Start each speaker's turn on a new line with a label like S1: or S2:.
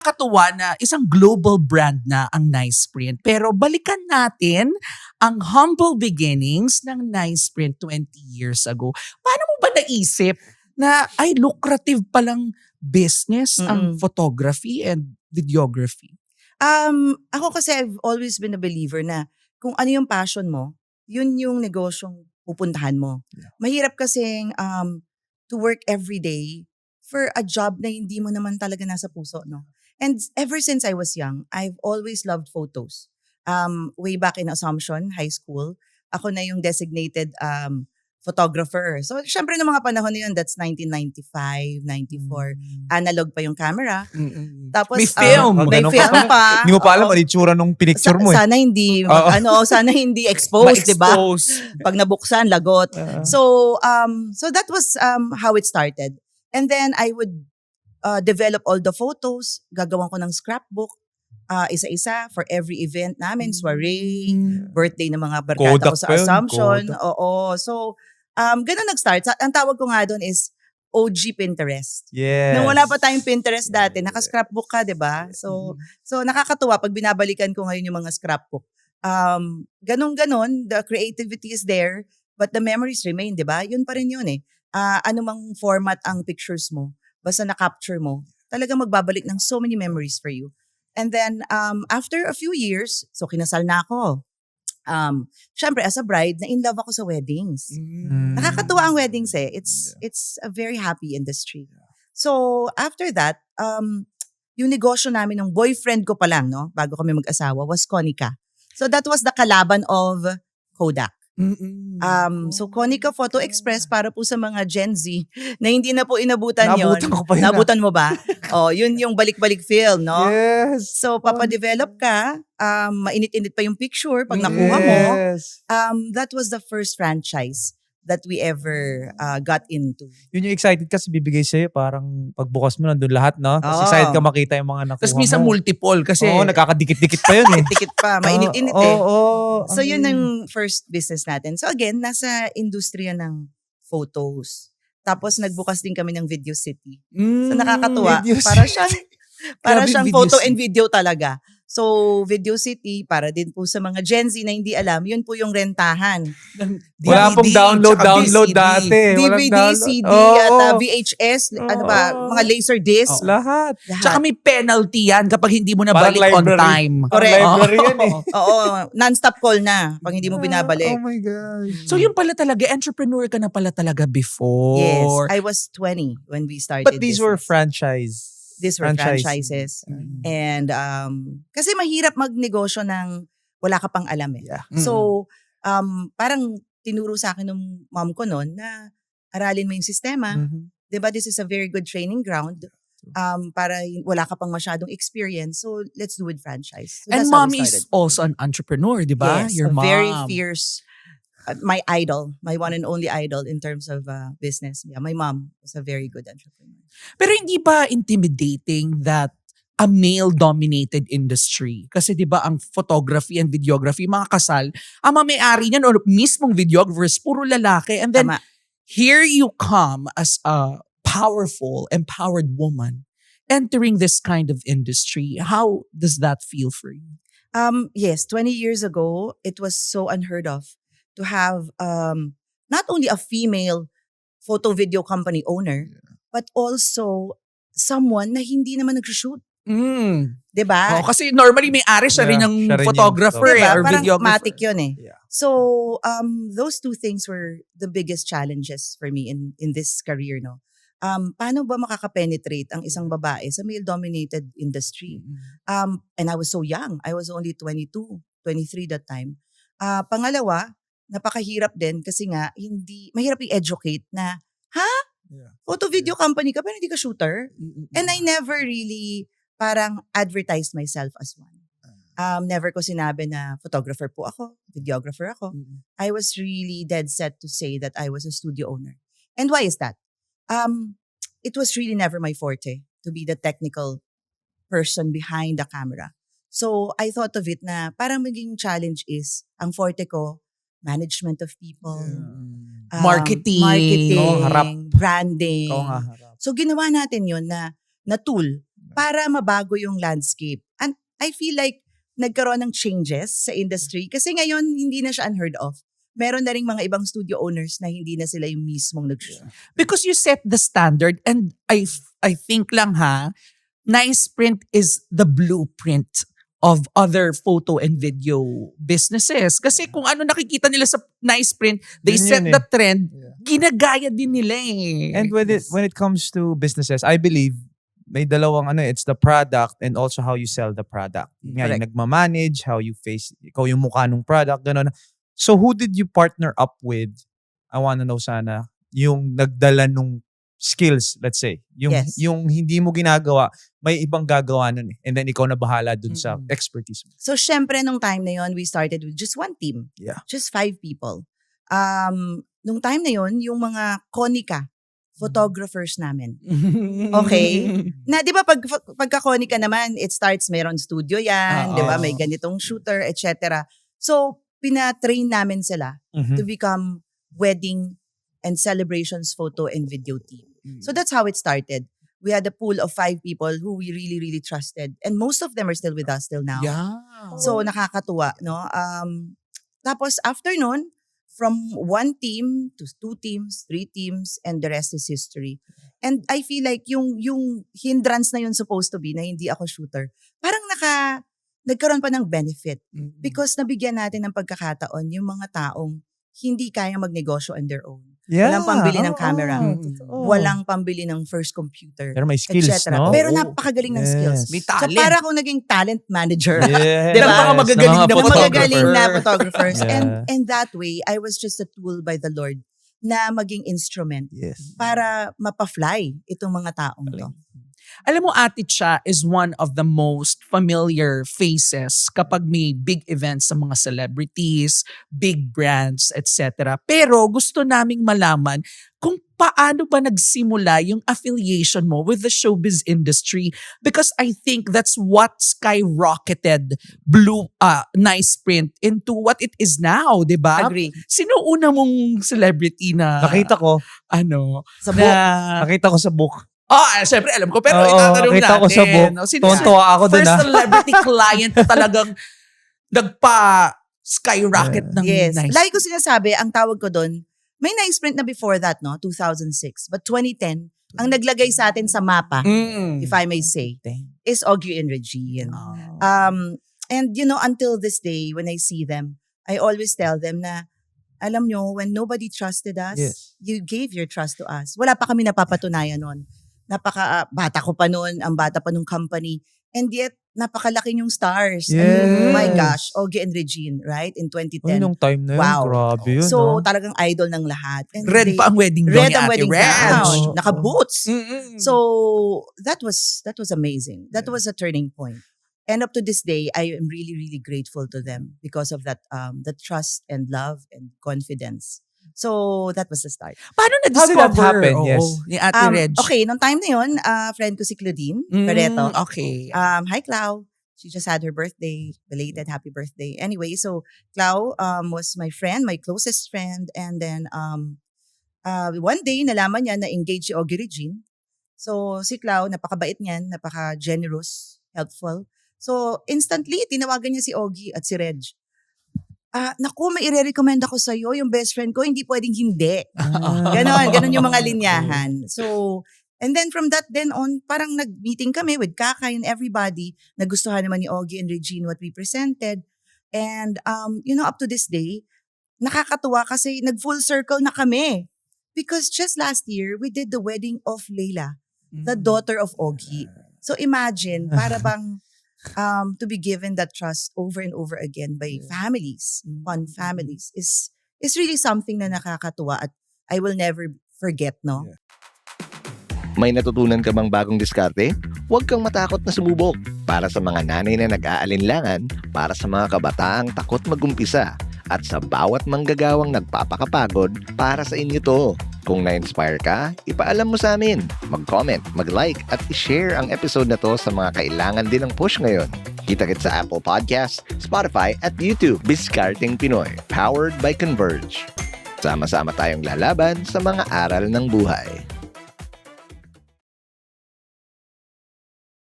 S1: Katuwa na isang global brand na ang Nice Print. Pero balikan natin ang humble beginnings ng Nice Print 20 years ago. Paano mo ba naisip na ay lucrative palang business ang photography and videography?
S2: Ako kasi I've always been a believer na kung ano yung passion mo, yun yung negosyong pupuntahan mo.
S3: Yeah.
S2: Mahirap kasing to work every day for a job na hindi mo naman talaga nasa puso, no? And ever since I was young, I've always loved photos. Way back in Assumption High School, ako na yung designated photographer. So, syempre ng mga panahon na yun, that's 1995, 94. Analog pa yung camera. Tapos,
S1: May film.
S2: may
S3: Ganun
S2: film pa.
S3: Hindi mo pa alam ano itsura nung pinicture mo eh.
S2: Sana hindi, sana hindi exposed, di ba? Pag nabuksan, lagot. So that was how it started. And then I would develop all the photos. Gagawan ko ng scrapbook. Isa-isa for every event namin, soiree, birthday ng mga barkada
S3: Kodak
S2: ko sa
S3: pa yun,
S2: Assumption.
S3: Kodak.
S2: Oo. So, ganun nag-start. Ang tawag ko nga doon is OG Pinterest.
S3: Yes.
S2: Nung wala pa tayong Pinterest dati, naka-scrapbook ka, di ba? So nakakatuwa pag binabalikan ko ngayon yung mga scrapbook. Ganun, the creativity is there, but the memories remain, di ba? Yun pa rin yun eh. Ano mang format ang pictures mo, basta na-capture mo, talagang magbabalik ng so many memories for you. And then, after a few years, so kinasal na ako. Syempre, as a bride, na in love ako sa weddings. Nakakatuwa ang weddings eh. It's a very happy industry. So, after that, yung negosyo namin ng boyfriend ko pa lang, no, bago kami mag-asawa, was Konica. So, that was the kalaban of Kodak. So, Konica Photo Express para po sa mga Gen Z na hindi na po inabutan yon.
S3: Nabutan ko pa yun.
S2: Nabutan mo ba? Yun yung balik-balik film, no?
S3: Yes.
S2: So, papadevelop ka, mainit-init pa yung picture pag nakuha mo.
S3: Yes.
S2: That was the first franchise that we ever got into.
S3: Yun yung excited kasi bibigay sa'yo. Parang pagbukas mo nandun lahat, no? Tapos
S2: Oo.
S3: excited ka makita yung mga nakuha
S1: Tapos minsan
S3: mo.
S1: multiple kasi
S3: Oo, nagkakadikit-dikit pa yun eh.
S2: Tikit pa, mainit-init eh.
S3: Oo.
S2: So, yun ang first business natin. So, again, nasa industriya ng photos. Tapos, nagbukas din kami ng Video City. So, nakakatuwa.
S3: Video
S2: Para
S3: City.
S2: para
S1: Grabe,
S2: siyang
S1: Video
S2: photo
S1: City.
S2: and video talaga. So, Video City, para din po sa mga Gen Z na hindi alam, yun po yung rentahan.
S3: Wala pong download
S1: VCD.
S3: dati. Walang
S2: DVD,
S3: download.
S2: CD,
S3: Oo.
S2: at VHS, ano ba, mga laser disc.
S3: Lahat.
S1: Tsaka may penalty yan kapag hindi mo na
S3: Parang
S1: balik on
S3: library.
S1: time.
S2: Correct.
S3: Library yan eh.
S2: Oo, non-stop call na pag hindi mo binabalik.
S3: Oh my God.
S1: So yun pala talaga, entrepreneur ka na pala talaga before.
S2: Yes, I was 20 when we started.
S3: But these were franchise.
S2: These were
S3: franchise.
S2: franchises. And kasi mahirap magnegosyo ng wala ka pang alam eh.
S3: Yeah.
S2: So, parang tinuro sa akin ng mom ko noon na aralin mo yung sistema. Diba, this is a very good training ground para wala ka pang masyadong experience. So, let's do with franchise. So,
S1: And
S2: that's how
S1: mom
S2: we
S1: is
S2: started.
S1: also an entrepreneur, di ba?
S2: Yes,
S1: Your
S2: a
S1: mom.
S2: very fierce, my idol, my one and only idol in terms of business. Yeah, my mom was a very good entrepreneur.
S1: Pero hindi ba intimidating that a male-dominated industry? Kasi di ba ang photography and videography, mga kasal, ang mga may-ari niyan o mismong videographers, puro lalaki. And then,
S2: Tama.
S1: here you come as a powerful, empowered woman entering this kind of industry. How does that feel for you?
S2: Yes, 20 years ago, it was so unheard of to have not only a female photo video company owner, but also someone na hindi naman nag-shoot. Diba?
S1: Kasi normally may-ari siya rin
S3: Yeah,
S1: ng
S3: siya rin yung
S1: photographer
S2: Diba?
S1: or
S2: Parang
S1: videographer.
S2: matic yun eh.
S3: Yeah.
S2: So, those two things were the biggest challenges for me in this career, no? Paano ba makakapenetrate ang isang babae sa male-dominated industry? And I was so young. I was only 22, 23 that time. Pangalawa, napakahirap din kasi nga, mahirap i-educate na, photo video company ka, pero hindi ka shooter? And I never really parang advertised myself as one. Never ko sinabi na photographer po ako, videographer ako. I was really dead set to say that I was a studio owner. And why is that? It was really never my forte to be the technical person behind the camera. So I thought of it na parang maging challenge is, ang forte ko, management of people,
S1: Marketing.
S2: marketing,
S3: Oo, harap.
S2: branding.
S3: Oo nga, harap.
S2: So ginawa natin yun na tool para mabago yung landscape. And I feel like nagkaroon ng changes sa industry kasi ngayon hindi na siya unheard of. Meron na rin mga ibang studio owners na hindi na sila yung mismong nag-shoot.
S1: Because you set the standard and I think lang Nice Print is the blueprint of other photo and video businesses. Kasi kung ano nakikita nila sa Nice Print, they
S3: Yun
S1: set
S3: yun
S1: the trend, ginagaya din nila
S3: And when it comes to businesses, I believe may dalawang it's the product and also how you sell the product. Nga, yung nagmamanage, how you face, ikaw yung mukha ng product, gano'n. So who did you partner up with? I wanna know sana, yung nagdala nung skills, let's say. Yung hindi mo ginagawa, may ibang gagawa nun eh. And then ikaw na bahala dun sa expertise mo.
S2: So syempre nung time na yon, we started with just one team.
S3: Yeah.
S2: Just 5 people. Nung time na yon, yung mga Konica photographers namin. Okay? Na 'di ba pagka Konica naman, it starts meron studio 'yan, 'di ba? May ganitong shooter, etc. So pina-train namin sila to become wedding and celebrations photo and video team. So that's how it started. We had a pool of 5 people who we really, really trusted. And most of them are still with us till now.
S1: Yeah.
S2: So nakakatuwa, no? Tapos after nun, from 1 team to 2 teams, 3 teams, and the rest is history. And I feel like yung hindrance na yun supposed to be na hindi ako shooter, parang nagkaroon pa ng benefit. Because nabigyan natin ng pagkakataon yung mga taong hindi kaya magnegosyo on their own. Walang pambili ng camera. Walang pambili ng first computer.
S3: Pero may skills,
S2: etc.
S3: no?
S2: Pero napakagaling ng skills.
S1: May
S2: So
S1: talent.
S2: para akong naging talent manager.
S3: Yes.
S2: Diba?
S1: Ng mga magagaling na
S2: Ng magagaling
S1: photographer.
S2: na photographers.
S3: Yeah.
S2: And that way, I was just a tool by the Lord na maging instrument
S3: Yes.
S2: para mapa-fly itong mga taong to.
S1: Alam mo, Ate Cha is one of the most familiar faces kapag may big events sa mga celebrities, big brands, etc. Pero gusto naming malaman kung paano ba nagsimula yung affiliation mo with the showbiz industry, because I think that's what skyrocketed Nice Print into what it is now, di ba?
S2: Agree.
S1: Sino una mong celebrity na
S3: Nakita ko.
S2: Sa book.
S3: Nakita ko sa book.
S1: Syempre alam ko, pero
S3: Oo,
S1: itatanong
S3: nakita
S1: natin.
S3: ko sa book. Tuwan-tuwa ako dun,
S1: First celebrity client na talagang nagpa-skyrocket ng
S2: Yes.
S1: Nice.
S2: Lagi ko sinasabi, ang tawag ko doon, may Nice Print na before that, no? 2006. But 2010, ang naglagay sa atin sa mapa, if I may say, is Augie and Regine. And until this day, when I see them, I always tell them na, alam nyo, when nobody trusted us,
S3: Yes.
S2: you gave your trust to us. Wala pa kami napapatunayan nun. Bata ko pa nun, ang bata pa nung company. And yet, napakalaki yung stars.
S3: Yes.
S2: And, my gosh, Augie and Regine, right? In 2010.
S3: Ay, nung time na yun,
S2: Wow.
S3: grabe yun.
S2: So,
S3: no?
S2: talagang idol ng lahat. And
S1: Red pa ang wedding gown
S2: Red
S1: ni
S2: ang
S1: Ate
S2: wedding
S1: Reg.
S2: gown.
S3: Oo.
S2: Naka-boots.
S1: Mm-mm.
S2: So, that was amazing. That was a turning point. And up to this day, I am really, really grateful to them because of that, the trust and love and confidence. So, that was the start.
S1: Paano
S3: How did
S1: na-discover?
S3: that happen?
S1: Oo,
S3: Yes.
S1: ni Ate Reg?
S2: Okay, nung time na yun, friend ko si Claudine Barreto.
S1: Okay.
S2: Hi, Clau. She just had her birthday, belated happy birthday. Anyway, so Clau was my friend, my closest friend. And then one day, nalaman niya na engaged si Augie Regine. So si Clau, napakabait niyan, napaka-generous, helpful. So instantly, tinawagan niya si Augie at si Reg. Naku, may i-recommend ako sa'yo, yung best friend ko, hindi pwedeng hindi. Ganon yung mga linyahan. So, and then from that then on, parang nag-meeting kami with Kaka and everybody. Nagustuhan naman ni Augie and Regine what we presented. And, up to this day, nakakatuwa kasi nag-full circle na kami. Because just last year, we did the wedding of Leila, the daughter of Augie. So imagine, para bang to be given that trust over and over again by families, fun families, is really something na nakakatuwa at I will never forget, no?
S4: May natutunan ka bang bagong diskarte? Huwag kang matakot na sumubok. Para sa mga nanay na nag-aalinlangan, para sa mga kabataang takot mag-umpisa, at sa bawat manggagawang nagpapakapagod, para sa inyo to. Kung na-inspire ka, ipaalam mo sa amin. Mag-comment, mag-like, at i-share ang episode na to sa mga kailangan din ng push ngayon. Kita-kits sa Apple Podcasts, Spotify, at YouTube. Discarding Pinoy, powered by Converge. Sama-sama tayong lalaban sa mga aral ng buhay.